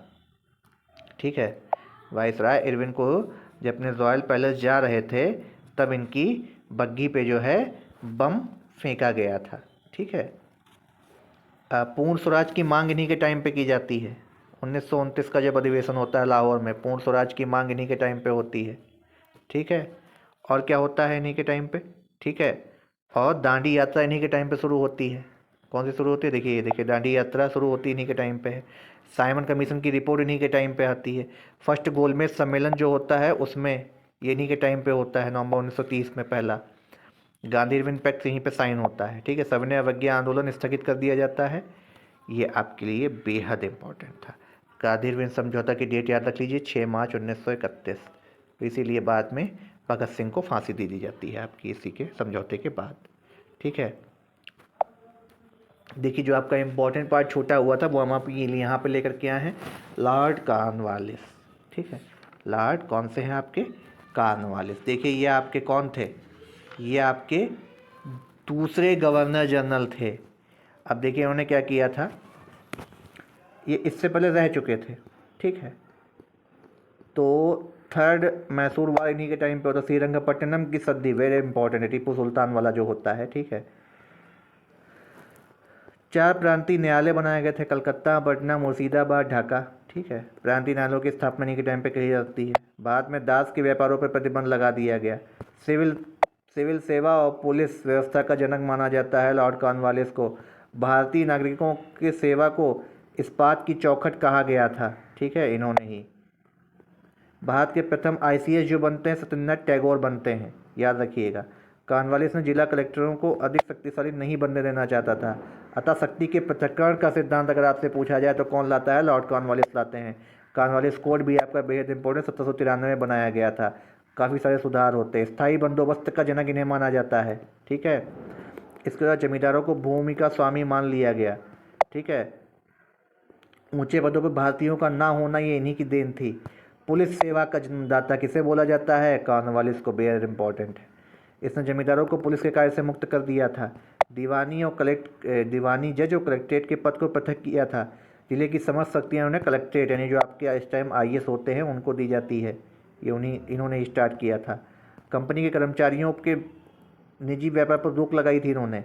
S1: ठीक है, वायसराय इरविन को जब अपने रॉयल पैलेस जा रहे थे तब इनकी बग्घी पे जो है बम फेंका गया था। ठीक है, पूर्ण स्वराज की मांग इन्हीं के टाइम पे की जाती है। 1929 का जब अधिवेशन होता है लाहौर में, पूर्ण स्वराज की मांग इन्हीं के टाइम पे होती है। ठीक है, और क्या होता है इन्हीं के टाइम पे? ठीक है, और दांडी यात्रा इन्हीं के टाइम पे शुरू होती है। कौन सी शुरू होती है? देखिए, ये देखिए, दांडी यात्रा शुरू होती है इन्हीं के टाइम पे है। साइमन कमीशन की रिपोर्ट इन्हीं के टाइम पे आती है। फर्स्ट गोलमेज सम्मेलन जो होता है उसमें ये इन्हीं के टाइम पे होता है, नवंबर 1930 में पहला। गांधी इरविन पैक्ट यहीं पे साइन होता है। ठीक है, सविनय अवज्ञा आंदोलन स्थगित कर दिया जाता है। ये आपके लिए बेहद इंपॉर्टेंट था। गांधी इरविन समझौता की डेट याद रख लीजिए, 6 मार्च 1931। इसीलिए बाद में भगत सिंह को फांसी दे दी जाती है आपकी इसी के समझौते के बाद। ठीक है, देखिए जो आपका इम्पोर्टेंट पार्ट छूटा हुआ था वो हम आप ये यहाँ पे लेकर के आए हैं, लॉर्ड कॉर्नवालिस। ठीक है, लॉर्ड कौन से हैं आपके? कॉर्नवालिस। देखिए ये आपके कौन थे? ये आपके दूसरे गवर्नर जनरल थे। अब देखिए उन्होंने क्या किया था, ये इससे पहले रह चुके थे। ठीक है, तो थर्ड मैसूर वार इन्हीं के टाइम पे होता। श्रीरंगपट्टनम की सदी वेरी इंपॉर्टेंट है, टीपू सुल्तान वाला जो होता है। ठीक है, 4 प्रांतीय न्यायालय बनाए गए थे, कलकत्ता, पटना, मुर्शिदाबाद, ढाका। ठीक है, प्रांतीय न्यायालयों की स्थापना इन्हीं के टाइम पे की जाती है। बाद में दास के व्यापारों पर प्रतिबंध लगा दिया गया। सिविल सेवा और पुलिस व्यवस्था का जनक माना जाता है लॉर्ड कॉर्नवालिस को। भारतीय नागरिकों की सेवा को इस्पात की चौखट कहा गया था। ठीक है, इन्होंने ही। भारत के प्रथम ICS जो बनते हैं सत्येंद्रनाथ टैगोर बनते हैं, याद रखिएगा। कॉर्नवालिस ने जिला कलेक्टरों को अधिक शक्तिशाली नहीं बनने देना चाहता था, अतः शक्ति के पृथक्करण का सिद्धांत अगर आपसे पूछा जाए तो कौन लाता है? लॉर्ड कॉर्नवालिस लाते हैं। कॉर्नवालिस कोड भी आपका बेहद इंपॉर्टेंट 1793 में बनाया गया था। काफ़ी सारे सुधार होते हैं। स्थायी बंदोबस्त का जनक इन्हें माना जाता है। ठीक है, इसके बाद जमींदारों को भूमि का स्वामी मान लिया गया। ठीक है, ऊंचे पदों पर भारतीयों का ना होना ये इन्हीं की देन थी। पुलिस सेवा का जन्मदाता किसे बोला जाता है? कॉर्नवालिस को, बेहद इंपॉर्टेंट है। इसने जमींदारों को पुलिस के कार्य से मुक्त कर दिया था। दीवानी जज और कलेक्ट्रेट के पद को पृथक किया था। जिले की समस्त शक्तियाँ उन्हें कलेक्ट्रेट यानी जो आपके इस टाइम IAS होते हैं उनको दी जाती है। ये इन्होंने स्टार्ट किया था। कंपनी के कर्मचारियों के निजी व्यापार पर रोक लगाई थी इन्होंने।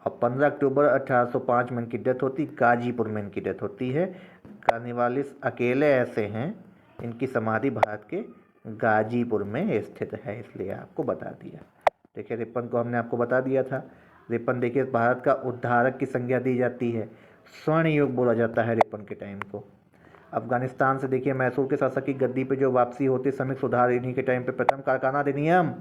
S1: और 15 अक्टूबर 1805 में इनकी डेथ होती, गाजीपुर में इनकी डेथ होती है। कार्निवालिस अकेले ऐसे हैं, इनकी समाधि भारत के गाजीपुर में स्थित है, इसलिए आपको बता दिया। देखिए रिपन को हमने आपको बता दिया था। रिपन देखिए भारत का उद्धारक की संज्ञा दी जाती है, स्वर्ण युग बोला जाता है रिपन के टाइम को। अफगानिस्तान से देखिए मैसूर के शासक की गद्दी पे जो वापसी होती है, श्रमिक सुधार इन्हीं के टाइम पे प्रथम कारखाना अधिनियम।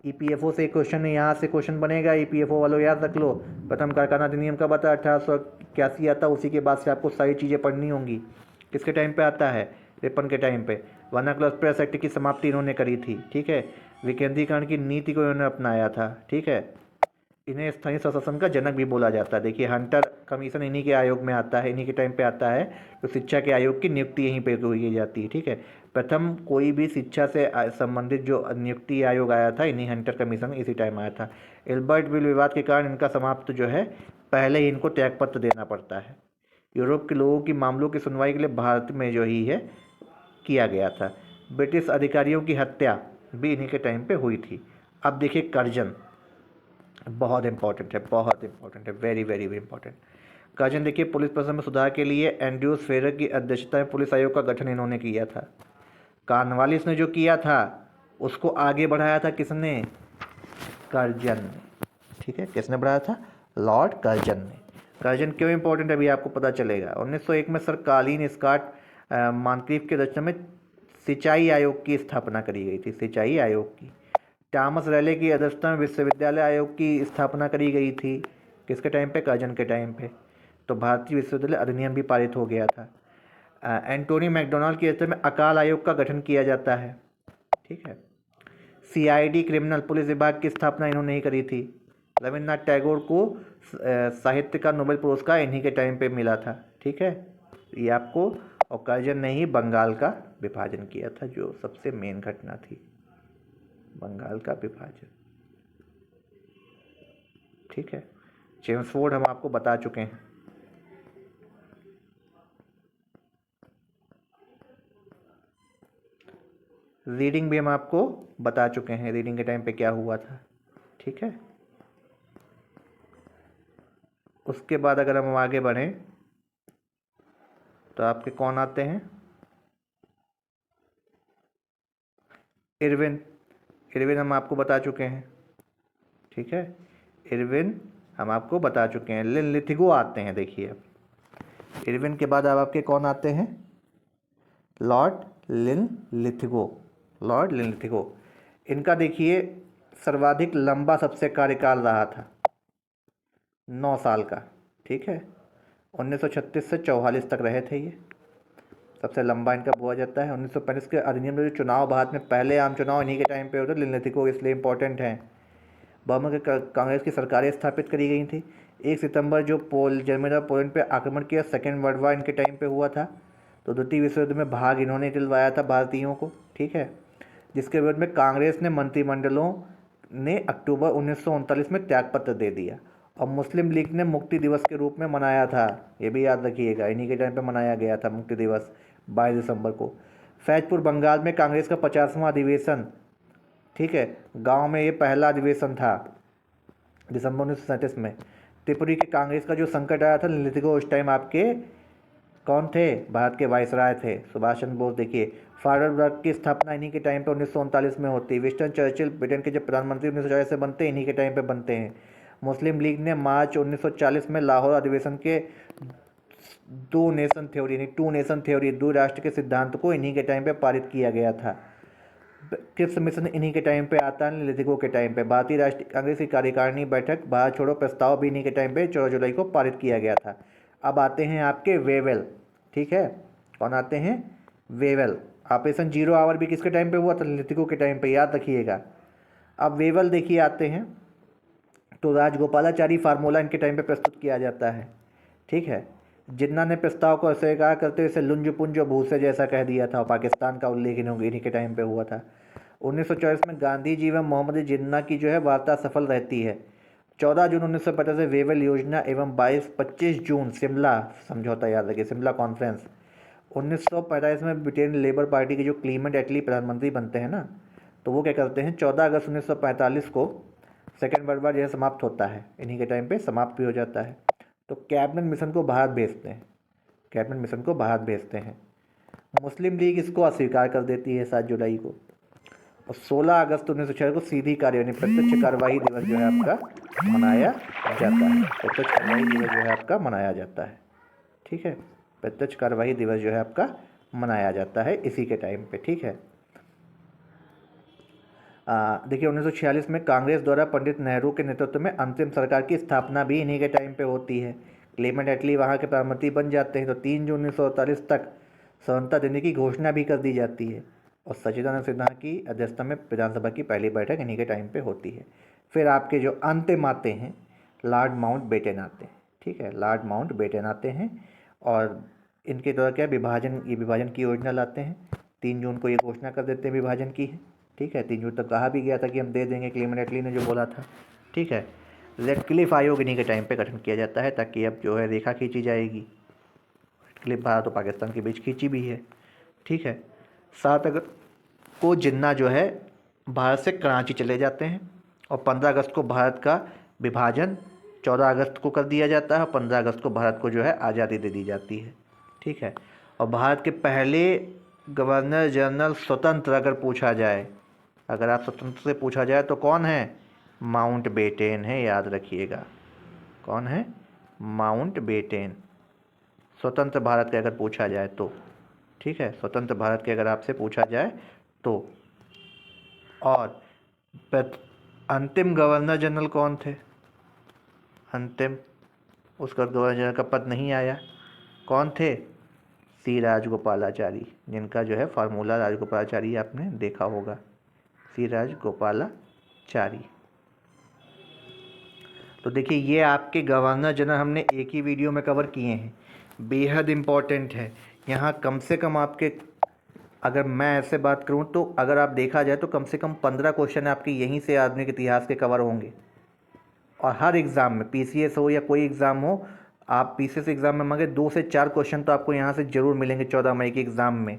S1: ईपीएफओ से क्वेश्चन है, यहाँ से क्वेश्चन बनेगा, ईपीएफओ वालों याद रख लो। प्रथम कारखाना अधिनियम कब आता है? 1881 आता है। उसी के बाद से आपको सारी चीज़ें पढ़नी होंगी। किसके टाइम पे आता है? रिपन के टाइम पे। वर्नाकुलर प्रेस एक्ट की समाप्ति इन्होंने करी थी, ठीक है। विकेंद्रीकरण की नीति को इन्होंने अपनाया था, ठीक है। इन्हें स्थानीय स्वशासन का जनक भी बोला जाता है। देखिए हंटर कमीशन इन्हीं के आयोग में आता है, इन्हीं के टाइम पे आता है। तो शिक्षा के आयोग की नियुक्ति यहीं पे की जाती है, ठीक है। प्रथम कोई भी शिक्षा से संबंधित जो नियुक्ति आयोग आया था, इन्हीं हंटर कमीशन इसी टाइम आया था। एल्बर्ट बिल विवाद के कारण इनका समाप्त जो है, पहले ही इनको त्यागपत्र देना पड़ता है। यूरोप के लोगों की मामलों की सुनवाई के लिए भारत में जो ही है किया गया था। ब्रिटिश अधिकारियों की हत्या भी इन्हीं के टाइम पे हुई थी। अब देखिए कर्जन, बहुत इंपॉर्टेंट है, बहुत इंपॉर्टेंट है, very very very important. Curzon देखिए पुलिस प्रशासन में सुधार के लिए एंड्रयूस फेरर की अध्यक्षता में पुलिस आयोग का गठन इन्होंने किया था। कार्नवालिस ने जो किया था उसको आगे बढ़ाया था किसने? कर्जन ने, ठीक है। किसने बढ़ाया था? लॉर्ड कर्जन ने। कर्जन क्यों इंपॉर्टेंट है अभी आपको पता चलेगा। 1901 में सरकालीन स्कॉट मानक्रीफ की रचना में सिंचाई आयोग की स्थापना करी गई थी, सिंचाई आयोग की। थॉमस रैले की अध्यक्षता में विश्वविद्यालय आयोग की स्थापना करी गई थी। किसके टाइम पे? कर्जन के टाइम पे। तो भारतीय विश्वविद्यालय अधिनियम भी पारित हो गया था। एंटोनी मैकडोनाल्ड की अध्यक्षता में अकाल आयोग का गठन किया जाता है, ठीक है। सीआईडी क्रिमिनल पुलिस विभाग की स्थापना इन्होंने ही करी थी। रविन्द्रनाथ टैगोर को साहित्य का नोबेल पुरस्कार इन्हीं के टाइम पे मिला था, ठीक है। ये आपको, और कर्जन ने ही बंगाल का विभाजन किया था, जो सबसे मेन घटना थी, बंगाल का विभाजन, ठीक है। चेम्सफोर्ड हम आपको बता चुके हैं। रीडिंग भी हम आपको बता चुके हैं, रीडिंग के टाइम पे क्या हुआ था, ठीक है। उसके बाद अगर हम आगे बढ़ें तो आपके कौन आते हैं? इरविन, इरविन हम आपको बता चुके हैं, ठीक है। इरविन हम आपको बता चुके हैं। लिनलिथिगो आते हैं, देखिए अब इरविन के बाद अब आपके कौन आते हैं? Lord Linlithgow, Lord Linlithgow. इनका देखिए सर्वाधिक लंबा सबसे कार्यकाल रहा था, 9 साल का, ठीक है। 1936 से 44 तक रहे थे ये, सबसे लंबा इनका बोला जाता है। 1935 के अधिनियम में जो चुनाव भारत में पहले आम चुनाव इन्हीं के टाइम पे होते, लिनलिथिगो इसलिए इंपॉर्टेंट हैं। बर्मा के कांग्रेस की सरकारें स्थापित करी गई थी। 1 सितंबर जो जर्मनी और पोलैंड पे आक्रमण किया, सेकेंड वर्ल्ड वार इनके टाइम पे हुआ था। तो द्वितीय विश्व युद्ध में भाग इन्होंने दिलवाया था भारतीयों को, ठीक है। जिसके विरोध में कांग्रेस ने मंत्रिमंडलों ने अक्टूबर 1939 में त्यागपत्र दे दिया। और मुस्लिम लीग ने मुक्ति दिवस के रूप में मनाया था, ये भी याद रखिएगा, इन्हीं के टाइम पे मनाया गया था मुक्ति दिवस 22 दिसंबर को। फैजपुर बंगाल में कांग्रेस का 50वां अधिवेशन, ठीक है, गांव में ये पहला अधिवेशन था दिसंबर 1937 में। त्रिपुरी के कांग्रेस का जो संकट आया था, लिनलिथिगो उस टाइम आपके कौन थे? भारत के वायसराय थे, सुभाष चंद्र बोस। देखिए फॉरवर्ड ब्लॉक की स्थापना इन्हीं के टाइम पे 1939 में होती है। विंस्टन चर्चिल ब्रिटेन के जब प्रधानमंत्री 1940 से बनते हैं, इन्हीं के टाइम पे बनते हैं। मुस्लिम लीग ने मार्च 1940 में लाहौर अधिवेशन के दो नेशन थ्योरी, यानी टू नेशन थ्योरी, दो राष्ट्र के सिद्धांत को इन्हीं के टाइम पे पारित किया गया था। क्रिप्स मिशन इन्हीं के टाइम पे आता है, लिनलिथिगो के टाइम पे। भारतीय राष्ट्रीय कांग्रेस की कार्यकारिणी बैठक, भारत छोड़ो प्रस्ताव भी इन्हीं के टाइम पे 14 जुलाई को पारित किया गया था। अब आते हैं आपके वेवेल, ठीक है। कौन आते हैं? वेवेल। ऑपरेशन जीरो आवर भी किसके टाइम पे हुआ था? लिनलिथिगो के टाइम पे, याद रखिएगा। अब वेवेल देखिए आते हैं, तो राजगोपालाचारी फार्मूला इनके टाइम पे प्रस्तुत किया जाता है, ठीक है। जिन्ना ने प्रस्ताव को अस्वीकार करते हुए इसे लुंज पुंज और भूसे जैसा कह दिया था। पाकिस्तान का उल्लेख इन्हीं के टाइम पे हुआ था। 1924 में गांधी जी व मोहम्मद जिन्ना की जो है वार्ता सफल रहती है। 14 जून 1950 से वेवेल योजना एवं 25 जून शिमला समझौता, याद रखिए, शिमला कॉन्फ्रेंस। 1945 में ब्रिटेन लेबर पार्टी के जो क्लीमेंट एटली प्रधानमंत्री बनते हैं ना, तो वो क्या करते हैं, 14 अगस्त 1945 को सेकेंड वर्ल्ड वार जो है समाप्त होता है, इन्हीं के टाइम पे समाप्त भी हो जाता है। तो कैबिनेट मिशन को भारत भेजते हैं, कैबिनेट मिशन को भारत भेजते हैं। मुस्लिम लीग इसको अस्वीकार कर देती है 7 जुलाई को, और 16 अगस्त 1946 को सीधी कार्य यानी प्रत्यक्ष कार्यवाही दिवस जो है आपका मनाया जाता है। प्रत्यक्ष कार्यवाही दिवस जो है आपका मनाया जाता है, ठीक है। प्रत्यक्ष कार्यवाही दिवस जो है आपका मनाया जाता है इसी के टाइम पे, ठीक है। देखिए 1946 में कांग्रेस द्वारा पंडित नेहरू के नेतृत्व में अंतरिम सरकार की स्थापना भी इन्हीं के टाइम पे होती है। क्लेमेंट एटली वहाँ के प्रधानमंत्री बन जाते हैं। तो 3 जून 1948 तक स्वतंत्रता देने की घोषणा भी कर दी जाती है, और सच्चिदानंद सिन्हा की अध्यक्षता में विधानसभा की पहली बैठक इन्हीं के टाइम पे होती है। फिर आपके जो अंतिम आते हैं लॉर्ड माउंटबेटन आते हैं, ठीक है, लॉर्ड माउंटबेटन आते हैं, और इनके द्वारा क्या विभाजन की योजना लाते हैं। 3 जून को ये घोषणा कर देते हैं विभाजन की है, ठीक है। 3 जून तक कहा भी गया था कि हम दे देंगे, क्लेमेंट एटली ने जो बोला था, ठीक है। रेडक्लिफ आयोग इन्हीं के टाइम पे गठन किया जाता है, ताकि अब जो है रेखा खींची जाएगी। रेडक्लिफ भारत और पाकिस्तान के बीच खींची भी है, ठीक है। 7 अगस्त को जिन्ना जो है भारत से कराची चले जाते हैं, और 15 अगस्त को भारत का विभाजन 14 अगस्त को कर दिया जाता है, और 15 अगस्त को भारत को जो है आज़ादी दे दी जाती है, ठीक है। और भारत के पहले गवर्नर जनरल स्वतंत्र अगर पूछा जाए, अगर आप स्वतंत्र से पूछा जाए तो कौन है? माउंटबेटन है, याद रखिएगा। कौन है? माउंटबेटन। स्वतंत्र भारत के अगर पूछा जाए तो, ठीक है, स्वतंत्र भारत के अगर आपसे पूछा जाए तो। और अंतिम गवर्नर जनरल कौन थे? अंतिम, उसका गवर्नर जनरल का पद नहीं आया, कौन थे? सी राजगोपालाचारी, जिनका जो है फार्मूला राजगोपालाचारी आपने देखा होगा, सी राजगोपालाचारी। तो देखिए ये आपके गवर्नर जनरल हमने एक ही वीडियो में कवर किए हैं, बेहद इम्पॉर्टेंट है। यहाँ कम से कम आपके, अगर मैं ऐसे बात करूँ तो अगर आप देखा जाए तो कम से कम 15 क्वेश्चन आपके यहीं से आधुनिक इतिहास के कवर होंगे। और हर एग्ज़ाम में, पीसीएस हो या कोई एग्ज़ाम हो, आप पीसीएस एग्ज़ाम में मांगे 2 से 4 क्वेश्चन तो आपको यहाँ से ज़रूर मिलेंगे 14 मई के एग्ज़ाम में।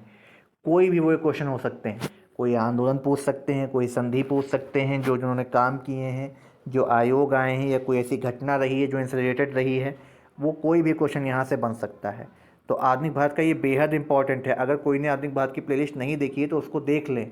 S1: कोई भी वो क्वेश्चन हो सकते हैं, कोई आंदोलन पूछ सकते हैं, कोई संधि पूछ सकते हैं जो जिन्होंने काम किए हैं, जो आयोग आए हैं, या कोई ऐसी घटना रही है जो इनसे रिलेटेड रही है, वो कोई भी क्वेश्चन यहाँ से बन सकता है। तो आधुनिक भारत का ये बेहद इंपॉर्टेंट है। अगर कोई ने आधुनिक भारत की प्लेलिस्ट नहीं देखी है तो उसको देख लें,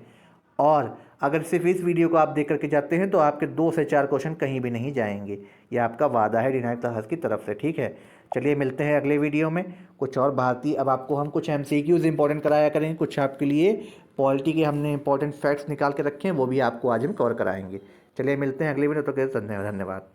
S1: और अगर सिर्फ इस वीडियो को आप देख करके जाते हैं तो आपके 2 से 4 क्वेश्चन कहीं भी नहीं जाएंगे। ये आपका वादा है डिनाइक इतिहास की तरफ से, ठीक है। चलिए मिलते हैं अगले वीडियो में कुछ और भारतीय, अब आपको हम कुछ MCQs इंपॉर्टेंट कराया करेंगे, कुछ आपके लिए पॉलिटी के हमने इंपॉर्टेंट फैक्ट्स निकाल के रखे हैं, वो भी आपको आज हम कवर कराएंगे। चलिए मिलते हैं अगले वीडियो, तो धन्यवाद।